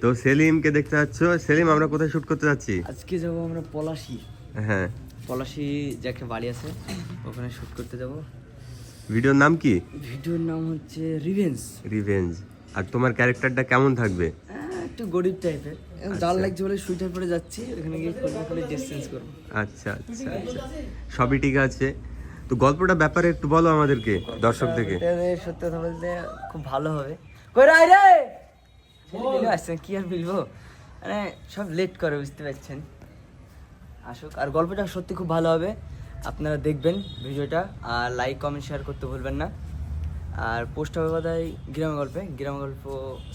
তো সেলিমকে দেখতে পাচ্ছ। সেলিম, আমরা কোথায় শুট করতে যাচ্ছি? আজকে যাবো আমরা পলাশী। হ্যাঁ, পলাশী যে একটা বাড়ি আছে ওখানে শুট করতে যাব। ভিডিওর নাম কি? ভিডিওর নাম হচ্ছে রিভেঞ্জ। রিভেঞ্জ। আর তোমার ক্যারেক্টারটা কেমন থাকবে? একটু গরিব টাইপের, জাল লাগছে বলে সুইটার পরে যাচ্ছি, ওখানে গিয়ে করে ড্রেস চেঞ্জ করবো। আচ্ছা আচ্ছা আচ্ছা, সবই ঠিক আছে। তো গল্পটা ব্যাপারে একটু বলো আমাদেরকে, দর্শকদেরকে। সত্যি কথা বলতে খুব ভালো হবে। কই রাই রে আসছেন, কি আর বলবো, মানে সব লেট করে, বুঝতে পারছেন। আসুক, আর গল্পটা সত্যি খুব ভালো হবে। আপনারা দেখবেন ভিডিওটা, আর লাইক কমেন্ট শেয়ার করতে ভুলবেন না। আর পোস্ট হবে বোধহয় গ্রাম গল্প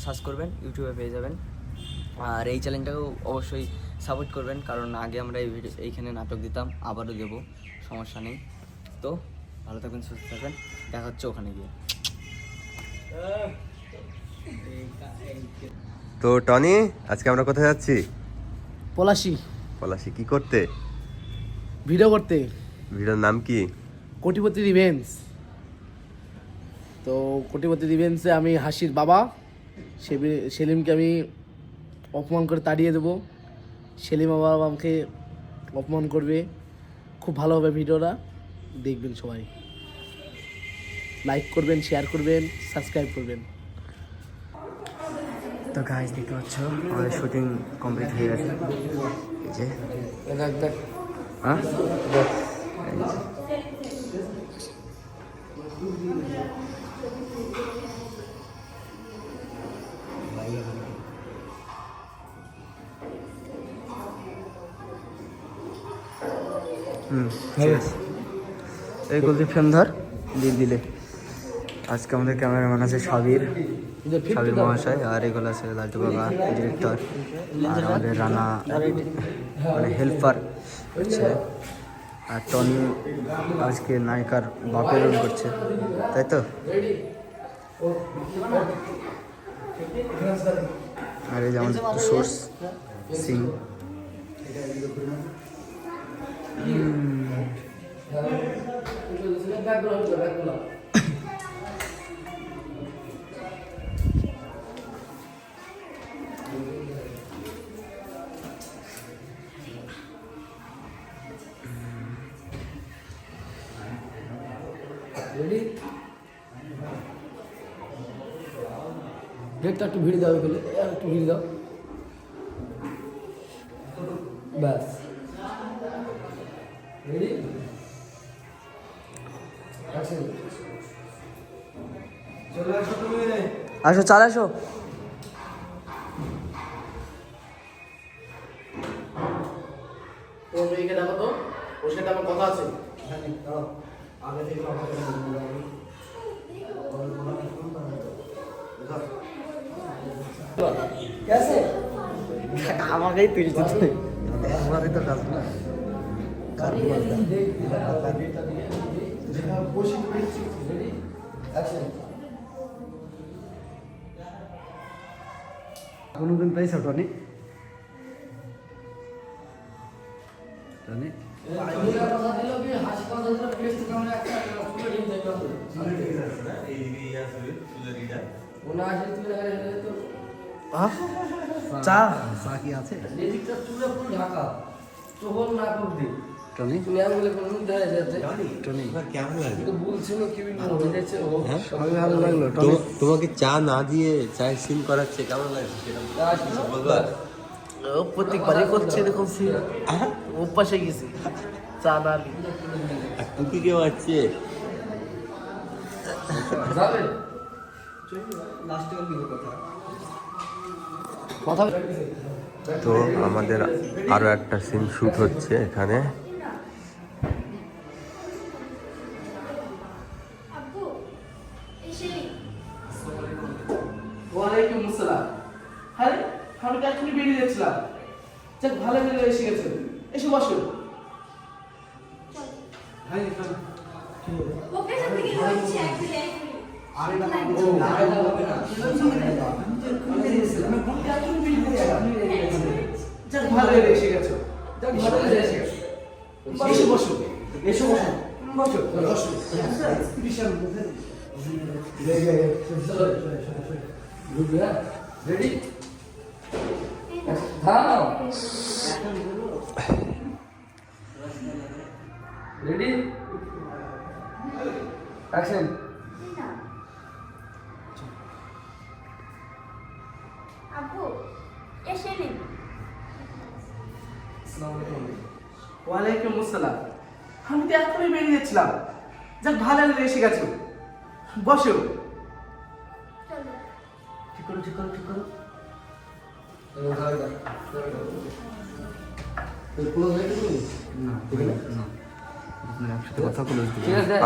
সার্চ করবেন, ইউটিউবে পেয়ে যাবেন। আর এই চ্যানেলটাকেও অবশ্যই সাপোর্ট করবেন, কারণ আগে আমরা এইখানে নাটক দিতাম, আবারও দেবো, সমস্যা নেই। তো ভালো থাকবেন, সুস্থ থাকবেন, দেখা হচ্ছে ওখানে গিয়ে। তো টনি, আজকে আমরা কোথায় যাচ্ছি? পলাশী। পলাশী কি করতে? ভিডিও করতে। ভিডিওর নাম কি? কোটিপতি রিভেঞ্জ। তো কোটিপতি রিভেঞ্জে আমি হাসির বাবা সেলিমকে আমি অপমান করে তাড়িয়ে দেবো। সেলিম আবার আমাকে অপমান করবে। খুব ভালো হবে ভিডিওটা, দেখবেন সবাই। লাইক করবেন, শেয়ার করবেন, সাবস্ক্রাইব করবেন। তো গাইজ দেখতে পাচ্ছ আমাদের শুটিং কমপ্লিট হয়ে গেছে। এই যে হ্যাঁ, ঠিক আছে। এই গোলটি ফ্রেম ধর, দিলে। আজকে আমাদের ক্যামেরাম্যান আছে সাবির মহাশয়, আর এগুলো আছে লালটু বাবা ডিরেক্টর, আর আমাদের রানা মানে হেল্পার হচ্ছে, আর টনি আজকে নায়িকার বাপের রোল করছে, তাই তো? আর এই যে আমাদের সোর্স সিং। ডেটটা একটু ভিড় দাও, এগুলো একটু ভিড় দাও, ব্যাস। রেডি, আসো, চাল আসো। তো মেয়েকে দেখো তো, ওর সাথে আমার কথা আছে। আমাকেই তুলছে। আমারই তো কাজ না। কোনোদিন পেয়েছো টনি? টনি চা চা কি আছে? টনি টনি কেমন লাগলো? ভালো লাগলো। টনি তোমাকে চা না দিয়ে চায়ের সিন করাচ্ছে, কেমন লাগছে সেটা বলবা? ও প্রত্যেকবারই করছে এরকম সিন। অভ্যাসে গেছি চা না টুকি কেউ আছে? কথা। তো আমাদের আরো একটা সিন শুট হচ্ছে এখানে। ওয়ালাইকুম আসসালাম। হ্যাঁ, আমি তো এখনই বেরিয়ে যাচ্ছিলাম। যাক, ভালো হলো এসে গেছেন। এসে বসুন। যাক, ভালো হলো এসে গেছো। যাক, ভালো হলো এসে গেছো। এসে বসুন। এসে বসুন। বসুন। বিশাল রেডি। Ready action. আপু এসে নিন। ওয়ালাইকুম আসসালাম। আমি তো এখনই বেরিয়ে যাচ্ছিলাম। যাক ভালো হলো এসে গেছো। বসো। চলো। ঠিক করো ঠিক করো ঠিক করো। কথা বলে ঠিক আছে।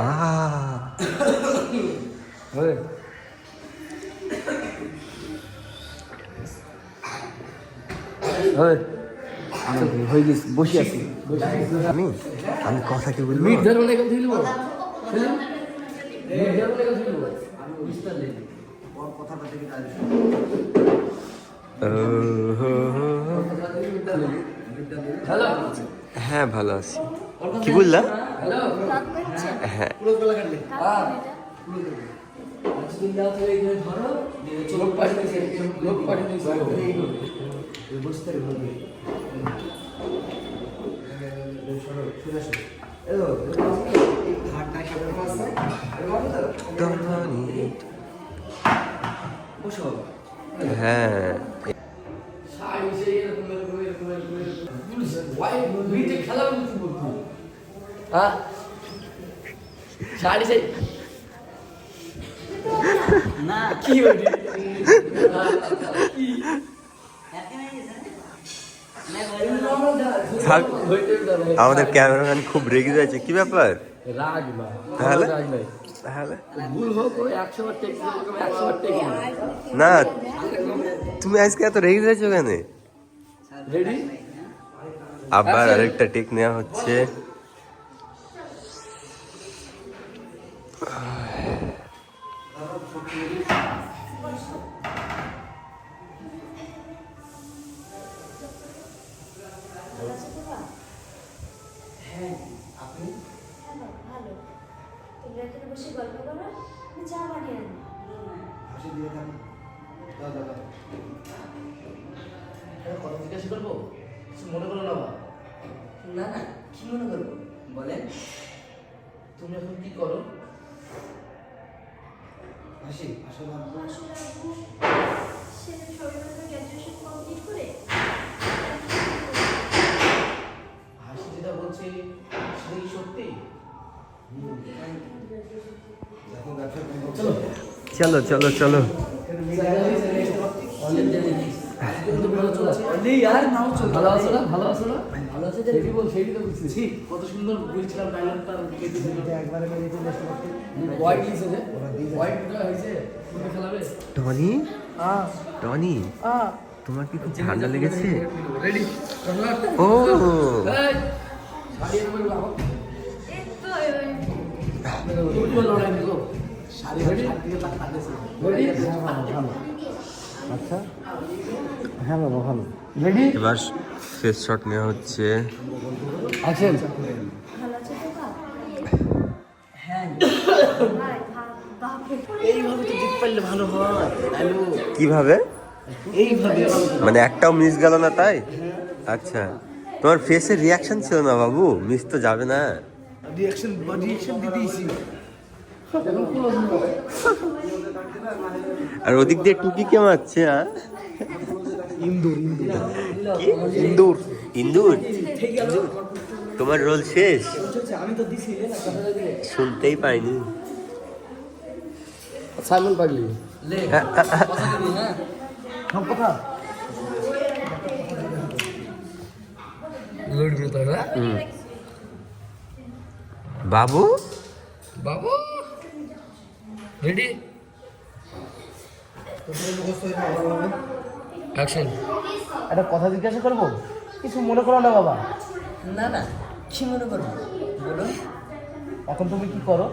হয়ে গেছে, বসে আছি। আমি আমি কথা কি বলবো? মিট ধরো না কেন দিলবো? মিট ধরো না কেন দিলবো? আমি বিস্তার নেই। ওর কথাটা থেকে কাজ। হ্যালো। হ্যাঁ ভালো আছি। কি বললা? হ্যালো। কাক করছেন? হ্যাঁ পুরো গলা কাটলে। কাক এটা? আজকে দাও তো এই ধরো। লোক পাঠিয়ে দিয়েছে। লোক পাঠিয়ে দিয়েছে। এই করবে। বসতে হবে। হ্যাঁ না কি বলি থাক, আমাদের ক্যামেরাম্যান খুব রেগে যাচ্ছে। কি ব্যাপার? রাগ না তাহলে? রাগ নাই তাহলে ভুল হোক ওই 100 বার টেক 100 বার টেক না, তুমি আজকে এত রেগে যাচ্ছ কেন? রেডি আবার আরেকটা টেক নেওয়া হচ্ছে। হ্যাঁ ভালো। তোমরা এখানে বসে গল্প করো, আমি চা বানিয়ে আনি। কথা জিজ্ঞাসা করবো কিছু মনে করো না বা না না, কি মনে করবো বলেন। তুমি এখন কি করো আসলে আপু সে সবেমাত্র গ্র্যাজুয়েশন কমপ্লিট করে হাসি যেটা বলছে সেটা কি সত্যি চলো চলো চলো। ভালো আছো না ভালো আছো না ভালো আছে সেটি বল সেটি তো বুঝছি কত সুন্দর বলছিলাম ডায়লগটা একবারে মেরে চলে আসতে পারতে হোয়াইট লিখছে যে হোয়াইটটা হইছে তুমি খেলাবে টনি টনি তোমার কি খুব ঠান্ডা লেগেছে? রেডি ও এই শাড়ি এর বাবা এই তো তুমি বল লড়াই নিকো শাড়ি শাড়ি দিকে তাক কাটেছে রেডি আচ্ছা হ্যাঁ বাবা ভালো রেডি এবার ফেস শট নেওয়া হচ্ছে। অ্যাকশন ভালো আছে তো কাক? হ্যাঁ ভাই বাপরে এইভাবে তো জিত পারলে ভালো হয়। হ্যালো কিভাবে? এইভাবে মানে একটাও মিস গেল না তাই? আচ্ছা, তোমার ফেসের রিয়াকশন ছিল না বাবু, মিস তো যাবে না। রিঅ্যাকশন দিতেইছি এখন ক্লোজ আর ওদিক দিয়ে টুকি কেমন আছে? ইন্দুর ইন্দুর ইন্দুর তোমার রোল শেষ? আমি তো দিছি শুনতেই পাইনি। সাইমন পাগলি লে কথা দিবি না। সব কথা লড়বে তোরা বাবু বাবু রেডি অ্যাকশন একটা কথা জিজ্ঞাসা করবো কিছু মনে করো না বাবা না না, কি মনে করবো বলো। এখন তুমি কি করো